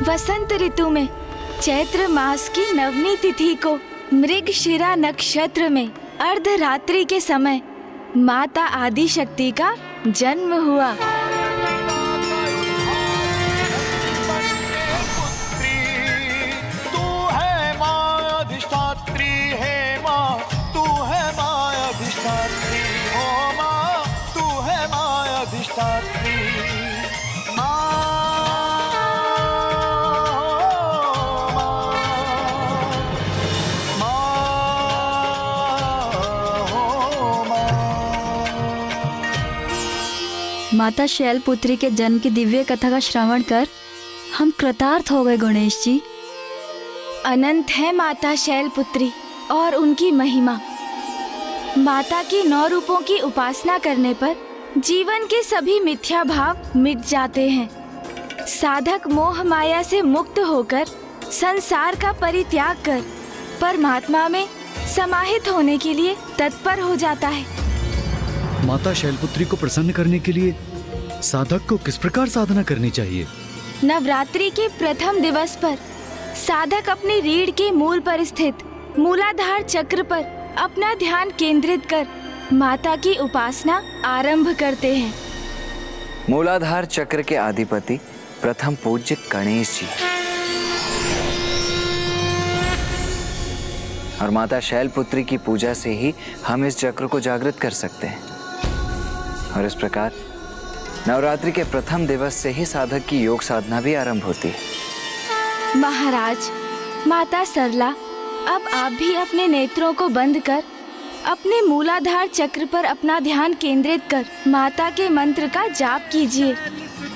वसंत ऋतु में चैत्र मास की नवमी तिथि को मृगशिरा नक्षत्र में अर्धरात्रि के समय माता आदि शक्ति का जन्म हुआ। तू है माँ अधिष्ठात्री, है माँ तू है माँ अधिष्ठात्री, ओ माँ तू है माँ अधिष्ठात्री। माता शैलपुत्री के जन्म की दिव्य कथा का श्रवण कर हम कृतार्थ हो गए गणेश जी। अनंत है माता शैलपुत्री और उनकी महिमा। माता की 9 रूपों की उपासना करने पर जीवन के सभी मिथ्या भाव मिट जाते हैं। साधक मोह माया से मुक्त होकर संसार का परित्याग कर परमात्मा में समाहित होने के लिए तत्पर हो जाता है। माता शैलपुत्री को प्रसन्न करने के लिए साधक को किस प्रकार साधना करनी चाहिए? नवरात्रि के प्रथम दिवस पर साधक अपनी रीढ़ के मूल पर स्थित मूलाधार चक्र पर अपना ध्यान केंद्रित कर माता की उपासना आरंभ करते हैं। मूलाधार चक्र के अधिपति प्रथम पूज्य गणेश जी और माता शैलपुत्री की पूजा से ही हम इस चक्र को जागृत कर सकते हैं और इस प्रकार नवरात्रि के प्रथम दिवस से ही साधक की योग साधना भी आरंभ होती है। महाराज, माता सरला, अब आप भी अपने नेत्रों को बंद कर अपने मूलाधार चक्र पर अपना ध्यान केंद्रित कर माता के मंत्र का जाप कीजिए।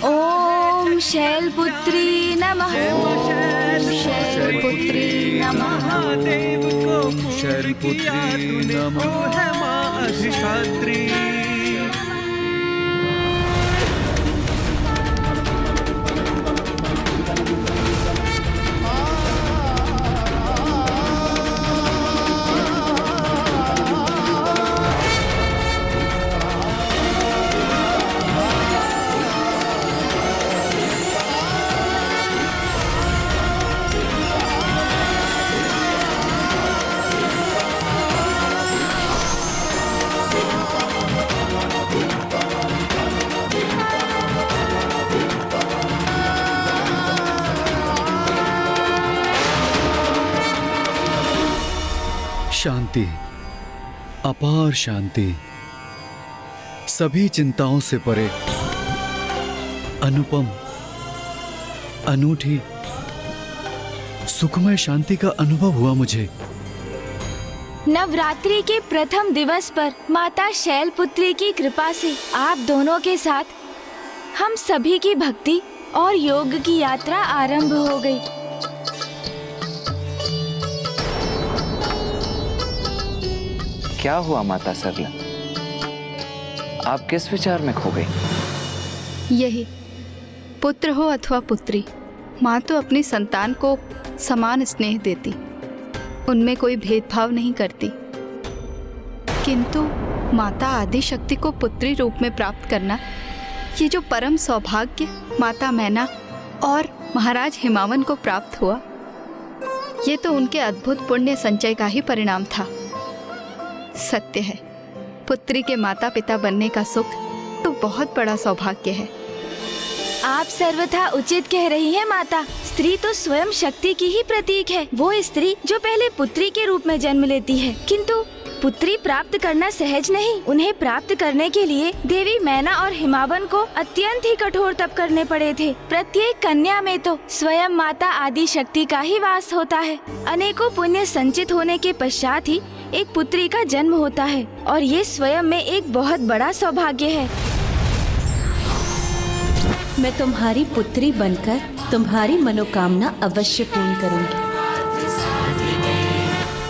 ओम शैलपुत्री नमः, शैलपुत्री नमः, शैलपुत्री नमः। शांति, अपार शांति, सभी चिंताओं से परे, अनुपम, अनूठी, सुखमय शांति का अनुभव हुआ मुझे। नवरात्रि के प्रथम दिवस पर माता शैलपुत्री की कृपा से आप दोनों के साथ हम सभी की भक्ति और योग की यात्रा आरंभ हो गई। क्या हुआ माता सरला? आप किस विचार में खो गई? यही, पुत्र हो अथवा पुत्री, माँ तो अपनी संतान को समान स्नेह देती, उनमें कोई भेदभाव नहीं करती। किंतु माता आदि शक्ति को पुत्री रूप में प्राप्त करना, ये जो परम सौभाग्य माता मैना और महाराज हिमावन को प्राप्त हुआ, ये तो उनके अद्भुत पुण्य संचय का ही परिणाम था। सत्य है, पुत्री के माता पिता बनने का सुख तो बहुत बड़ा सौभाग्य है। आप सर्वथा उचित कह रही हैं माता। स्त्री तो स्वयं शक्ति की ही प्रतीक है। वो स्त्री जो पहले पुत्री के रूप में जन्म लेती है, किंतु पुत्री प्राप्त करना सहज नहीं। उन्हें प्राप्त करने के लिए देवी मैना और हिमावन को अत्यंत ही कठोर तप करने पड़े थे। प्रत्येक कन्या में तो स्वयं माता आदि शक्ति का ही वास होता है। अनेकों पुण्य संचित होने के पश्चात ही एक पुत्री का जन्म होता है और ये स्वयं में एक बहुत बड़ा सौभाग्य है। मैं तुम्हारी पुत्री बनकर तुम्हारी मनोकामना अवश्य पूर्ण करूंगी।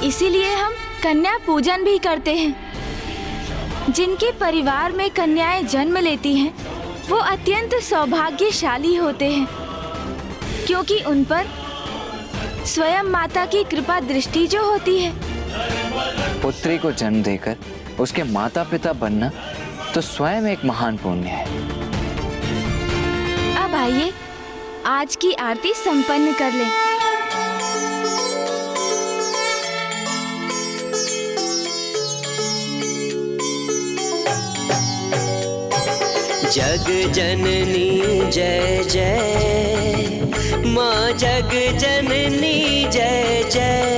इसीलिए हम कन्या पूजन भी करते हैं। जिनके परिवार में कन्याएं जन्म लेती हैं, वो अत्यंत सौभाग्यशाली होते हैं, क्योंकि उन पर स्वयं माता की कृपा दृष्टि जो होती है। पुत्री को जन्म देकर उसके माता पिता बनना तो स्वयं एक महान पुण्य है। अब आइए आज की आरती संपन्न कर लें। जग जननी जय जय, माँ जग जननी जय जय,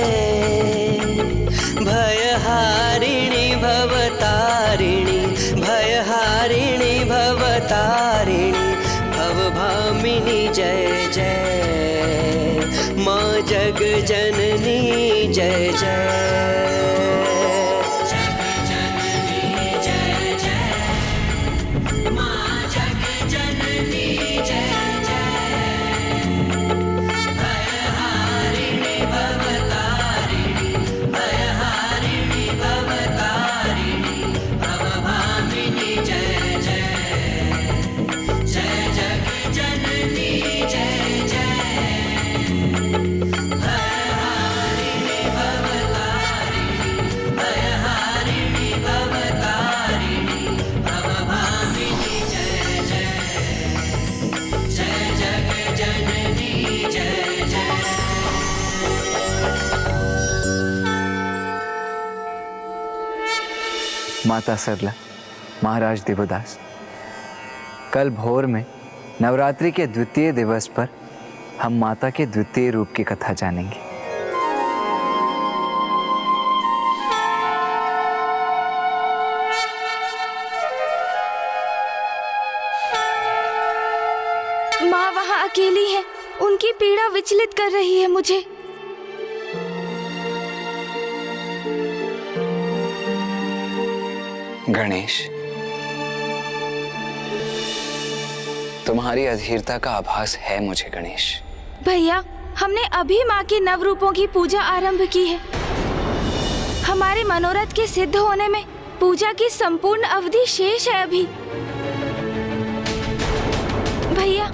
भयहारिणी भवतारिणी, भयहारिणी भवतारिणी, भवभामिनी जय जय, माँ जग जननी जय जय। माता सरला, महाराज देवोदास, कल भोर में नवरात्रि के द्वितीय दिवस पर हम माता के द्वितीय रूप की कथा जानेंगे। माँ वहाँ अकेली है, उनकी पीड़ा विचलित कर रही है मुझे। गणेश, तुम्हारी अधीरता का आभास है मुझे गणेश। भैया, हमने अभी माँ के नव रूपों की पूजा आरंभ की है। हमारे मनोरथ के सिद्ध होने में पूजा की संपूर्ण अवधि शेष है अभी। भैया,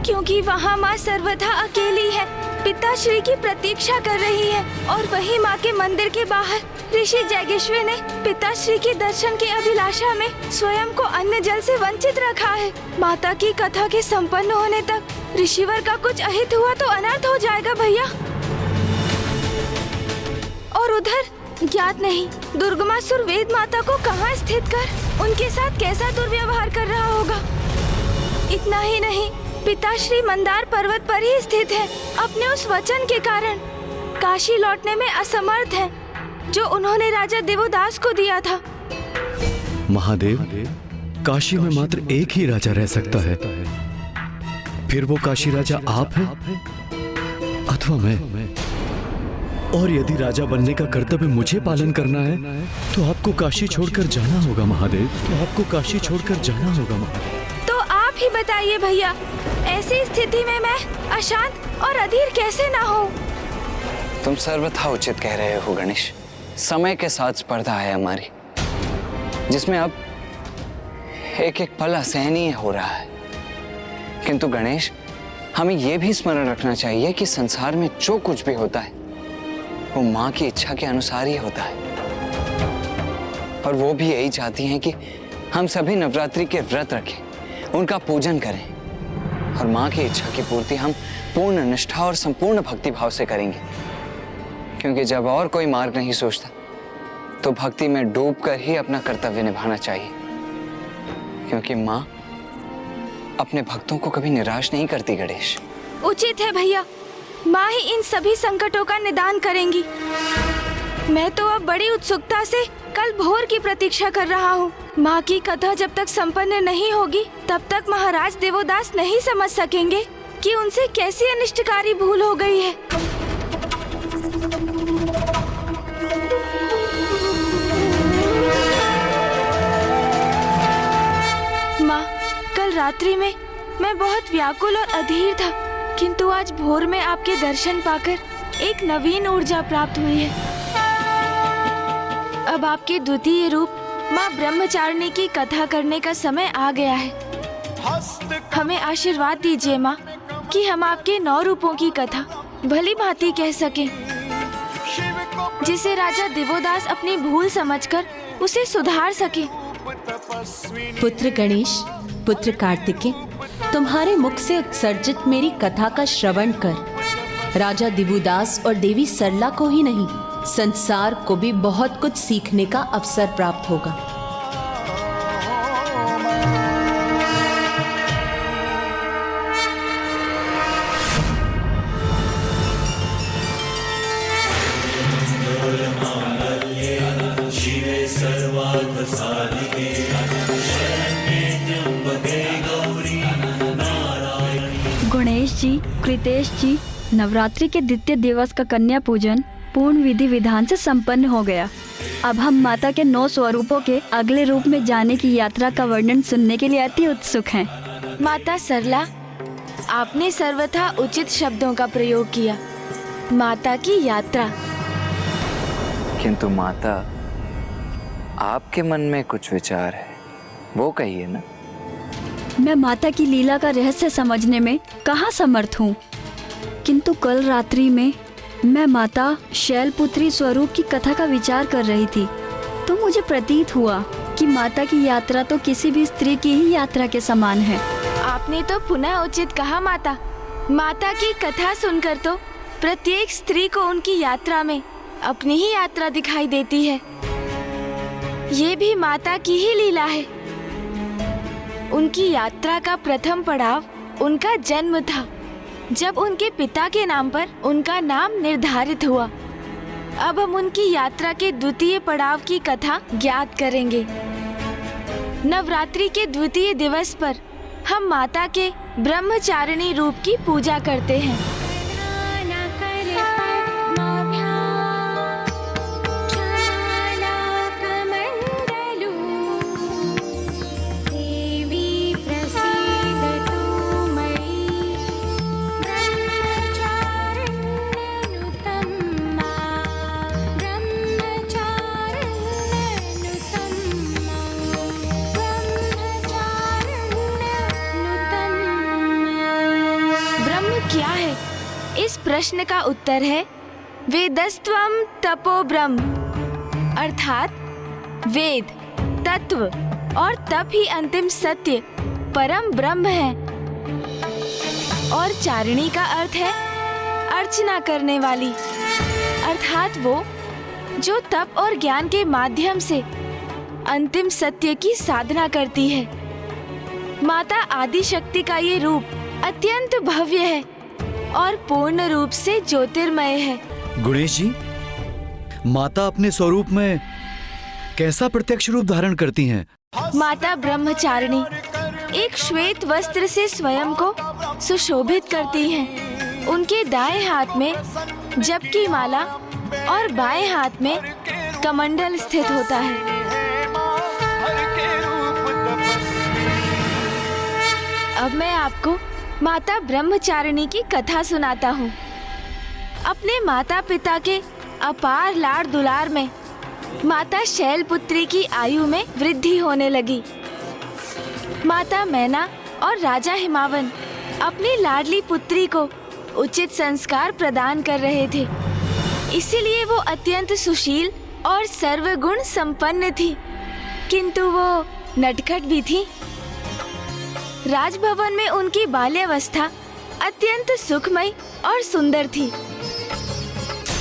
क्योंकि वहाँ माँ सर्वथा अकेली है, पिताश्री की प्रतीक्षा कर रही है और वही माँ के मंदिर के बाहर ऋषि जैगेश्वर ने पिताश्री के दर्शन की अभिलाषा में स्वयं को अन्न जल से वंचित रखा है। माता की कथा के संपन्न होने तक ऋषिवर का कुछ अहित हुआ तो अनर्थ हो जाएगा भैया। और उधर ज्ञात नहीं दुर्गमासुर वेद माता को कहाँ स्थित कर उनके साथ कैसा दुर्व्यवहार कर रहा होगा। इतना ही नहीं, पिताश्री मंदार पर्वत पर ही स्थित है, अपने उस वचन के कारण काशी लौटने में असमर्थ है जो उन्होंने राजा देवोदास को दिया था। महादेव, काशी में मात्र एक ही राजा रह सकता है। फिर वो काशी राजा आप हैं अथवा मैं। और यदि राजा बनने का कर्तव्य मुझे पालन करना है तो आपको काशी छोड़कर जाना होगा महादेव, तो आपको काशी छोड़कर जाना होगा महादेव। तो आप ही बताइए भैया, ऐसी स्थिति में मैं अशांत और अधीर कैसे ना हो। तुम सर्वथा उचित कह रहे हो गणेश। समय के साथ स्पर्धा है हमारी, जिसमें अब एक एक पल असहनीय हो रहा है। किंतु गणेश, हमें यह भी स्मरण रखना चाहिए कि संसार में जो कुछ भी होता है वो माँ की इच्छा के अनुसार ही होता है। और वो भी यही चाहती हैं कि हम सभी नवरात्रि के व्रत रखें, उनका पूजन करें और माँ की इच्छा की पूर्ति हम पूर्ण निष्ठा और संपूर्ण भक्ति भाव से करेंगे। क्योंकि जब और कोई मार्ग नहीं सोचता तो भक्ति में डूबकर ही अपना कर्तव्य निभाना चाहिए। क्योंकि माँ अपने भक्तों को कभी निराश नहीं करती गणेश। उचित है भैया, माँ ही इन सभी संकटों का निदान करेंगी। मैं तो अब बड़ी उत्सुकता से कल भोर की प्रतीक्षा कर रहा हूँ। माँ की कथा जब तक संपन्न नहीं होगी तब तक महाराज देवोदास नहीं समझ सकेंगे कि उनसे कैसी अनिष्टकारी भूल हो गई है। माँ, कल रात्रि में मैं बहुत व्याकुल और अधीर था, किंतु आज भोर में आपके दर्शन पाकर एक नवीन ऊर्जा प्राप्त हुई है। अब आपके द्वितीय रूप माँ ब्रह्मचारिणी की कथा करने का समय आ गया है। हमें आशीर्वाद दीजिए माँ कि हम आपके 9 रूपों की कथा भली भांति कह सकें, जिसे राजा देवोदास अपनी भूल समझकर उसे सुधार सके पुत्र गणेश, पुत्र कार्तिकेय, तुम्हारे मुख से उत्सर्जित मेरी कथा का श्रवण कर राजा दिवुदास और देवी सरला को ही नहीं, संसार को भी बहुत कुछ सीखने का अवसर प्राप्त होगा। गणेश जी, कृतेश जी, नवरात्रि के द्वितीय दिवस का कन्या पूजन पूर्ण विधि विधान से संपन्न हो गया। अब हम माता के 9 स्वरूपों के अगले रूप में जाने की यात्रा का वर्णन सुनने के लिए अति उत्सुक हैं। माता सरला, आपने सर्वथा उचित शब्दों का प्रयोग किया। माता की यात्रा। किंतु माता, आपके मन में कुछ विचार है, वो कहिए ना। मैं माता की लीला का रहस्य समझने में कहाँ समर्थ हूँ, किंतु कल रात्रि में मैं माता शैलपुत्री स्वरूप की कथा का विचार कर रही थी, तो मुझे प्रतीत हुआ कि माता की यात्रा तो किसी भी स्त्री की ही यात्रा के समान है। आपने तो पुनः उचित कहा माता। माता की कथा सुनकर तो प्रत्येक स्त्री को उनकी यात्रा में अपनी ही यात्रा दिखाई देती है। ये भी माता की ही लीला है। उनकी यात्रा का प्रथम पड़ाव उनका जन्म था, जब उनके पिता के नाम पर उनका नाम निर्धारित हुआ। अब हम उनकी यात्रा के द्वितीय पड़ाव की कथा ज्ञात करेंगे। नवरात्रि के द्वितीय दिवस पर हम माता के ब्रह्मचारिणी रूप की पूजा करते हैं। क्या है? इस प्रश्न का उत्तर है वेदस्त्वम तपो ब्रह्म, अर्थात वेद, तत्व और तप ही अंतिम सत्य परम ब्रह्म है। और चारिणी का अर्थ है अर्चना करने वाली, अर्थात वो जो तप और ज्ञान के माध्यम से अंतिम सत्य की साधना करती है। माता आदि शक्ति का ये रूप अत्यंत भव्य है और पूर्ण रूप से ज्योतिर्मय है। गणेश जी, माता अपने स्वरूप में कैसा प्रत्यक्ष रूप धारण करती हैं? माता ब्रह्मचारिणी एक श्वेत वस्त्र से स्वयं को सुशोभित करती हैं। उनके दाएं हाथ में जप की माला और बाएं हाथ में कमंडल स्थित होता है। अब मैं आपको माता ब्रह्मचारिणी की कथा सुनाता हूँ। अपने माता पिता के अपार लाड़ दुलार में माता शैलपुत्री की आयु में वृद्धि होने लगी। माता मैना और राजा हिमावन अपनी लाडली पुत्री को उचित संस्कार प्रदान कर रहे थे, इसीलिए वो अत्यंत सुशील और सर्वगुण संपन्न थी, किंतु वो नटखट भी थी। राजभवन में उनकी बाल्यावस्था अत्यंत सुखमयी और सुंदर थी।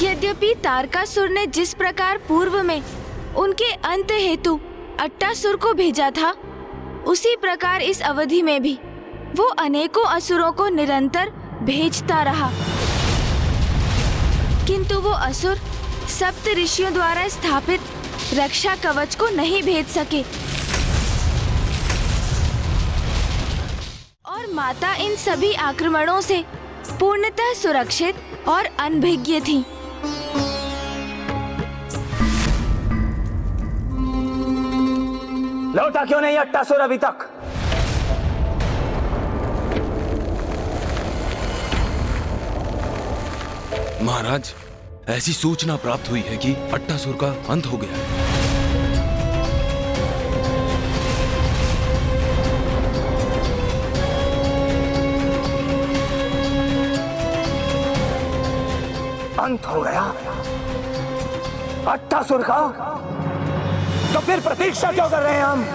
यद्यपि तारकासुर ने जिस प्रकार पूर्व में उनके अंत हेतु अट्टासुर को भेजा था, उसी प्रकार इस अवधि में भी वो अनेकों असुरों को निरंतर भेजता रहा, किंतु वो असुर सप्त ऋषियों द्वारा स्थापित रक्षा कवच को नहीं भेज सके और माता इन सभी आक्रमणों से पूर्णतः सुरक्षित और अनभिज्ञ थी। लौटा क्यों नहीं अट्टासुर अभी तक? महाराज, ऐसी सूचना प्राप्त हुई है कि अट्टासुर का अंत हो गया है। अंत हो गया अट्टासुर का? तो फिर प्रतीक्षा क्यों कर रहे हैं हम?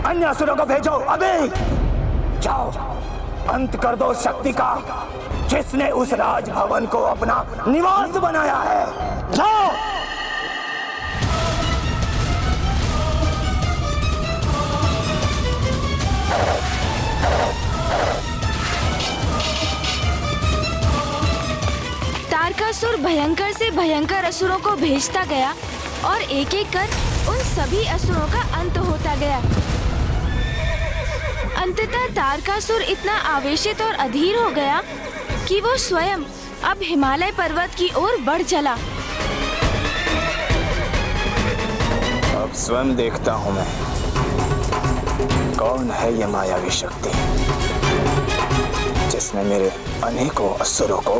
अन्य असुरों को भेजो अभी। जाओ, अंत कर दो शक्ति का, जिसने उस राजभवन को अपना निवास बनाया है। जाओ। तारकासुर भयंकर से भयंकर असुरों को भेजता गया और एक एक कर उन सभी असुरों का अंत होता गया। अंततः तारकासुर इतना आवेशित और अधीर हो गया कि वो स्वयं अब हिमालय पर्वत की ओर बढ़ चला। अब स्वयं देखता हूँ मैं, कौन है ये मायावी शक्ति जिसने मेरे अनेकों असुरों को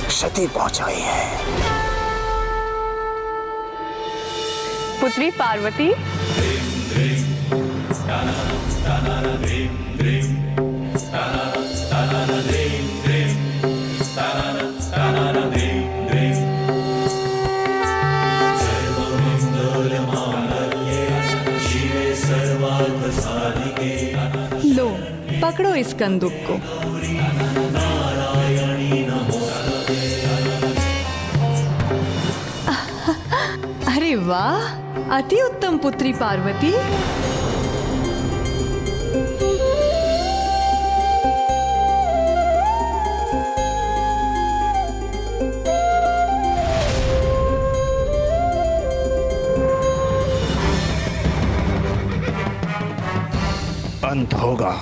क्षति पहुंचाई है। पुत्री पार्वती, लो, पकड़ो इस कंदूक को। अरे वाह, अति उत्तम पुत्री पार्वती। अंत होगा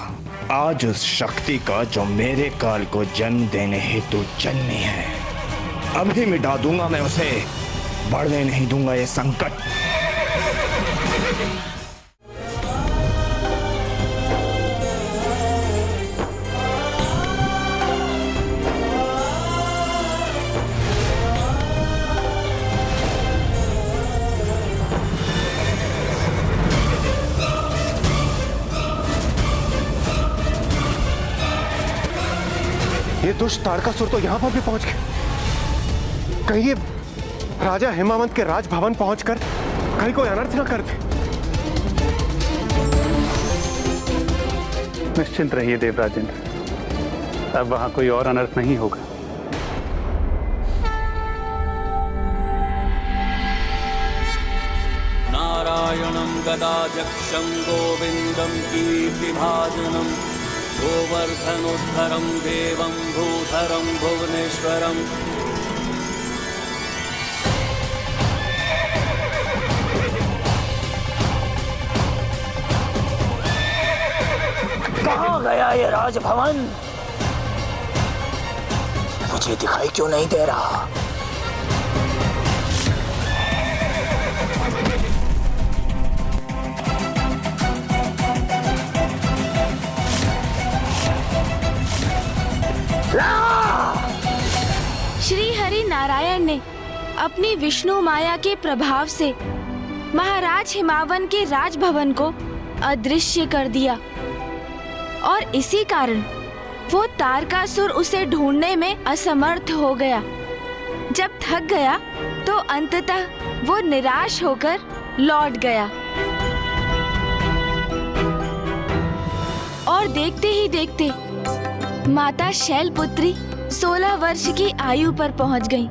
आज उस शक्ति का जो मेरे काल को जन्म देने हेतु जन्मी है। अभी मिटा दूंगा मैं उसे, बढ़ने नहीं दूंगा ये संकट। ये दुष्ट तारकासुर तो यहाँ पर भी पहुंच गए। कहीं ये राजा हिमावंत के राजभवन पहुंचकर कहीं कोई अनर्थ न कर दे। निश्चिंत रहिए देवराजेंद्र, अब वहां कोई और अनर्थ नहीं होगा। नारायणं गदाध्यक्षं गोविंदं कीर्तिभाजनं गोवर्धनोद्धरं देवं भूधरं भुवनेश्वरम्। कहाँ गया ये राजभवन? मुझे दिखाई क्यों नहीं दे रहा? श्री हरि नारायण ने अपनी विष्णु माया के प्रभाव से महाराज हिमावन के राजभवन को अदृश्य कर दिया और इसी कारण वो तारकासुर उसे ढूंढने में असमर्थ हो गया। जब थक गया तो अंततः वो निराश होकर लौट गया और देखते ही देखते माता शैलपुत्री 16 वर्ष की आयु पर पहुंच गई।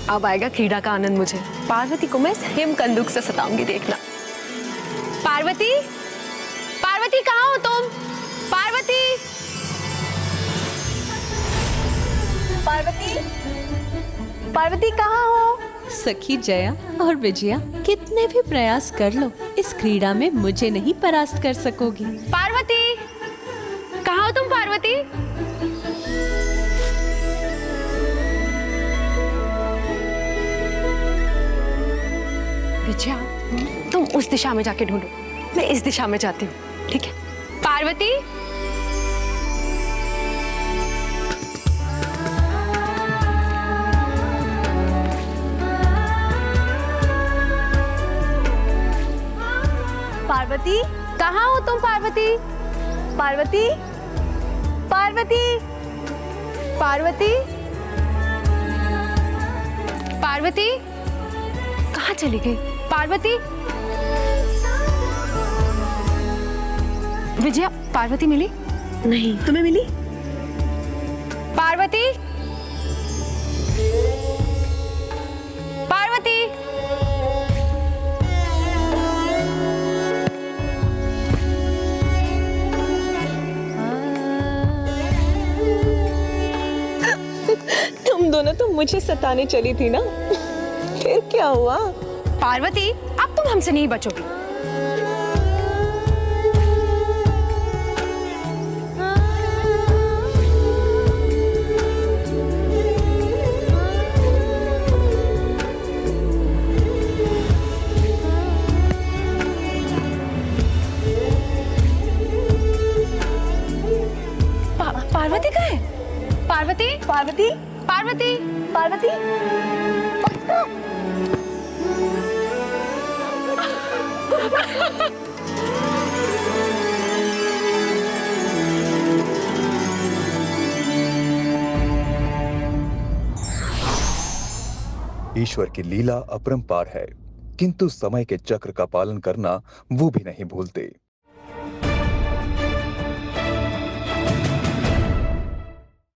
अब आएगा क्रीड़ा का आनंद मुझे। पार्वती को मैं हिम कंदूक से सताऊंगी, देखना। पार्वती, पार्वती कहाँ हो तुम? पार्वती, पार्वती, पार्वती कहाँ हो? सखी जया और विजया कितने भी प्रयास कर लो, इस क्रीड़ा में मुझे नहीं परास्त कर सकोगी। पार्वती, कहाँ हो तुम? पार्वती, विजया, तुम उस दिशा में जाके ढूंढो, मैं इस दिशा में जाती हूँ, ठीक है? पार्वती, पार्वती कहाँ हो तुम? पार्वती, पार्वती, पार्वती, पार्वती, पार्वती कहाँ चली गई? पार्वती, विजया, पार्वती मिली? नहीं, तुम्हें मिली? पार्वती, पार्वती, तुम दोनों तो मुझे सताने चली थी ना, फिर क्या हुआ? पार्वती, अब तुम हमसे नहीं बचोगी। पार्वती कहाँ है? पार्वती, पार्वती, पार्वती, पार्वती, ईश्वर की लीला अपरंपार है, किंतु समय के चक्र का पालन करना वो भी नहीं भूलते।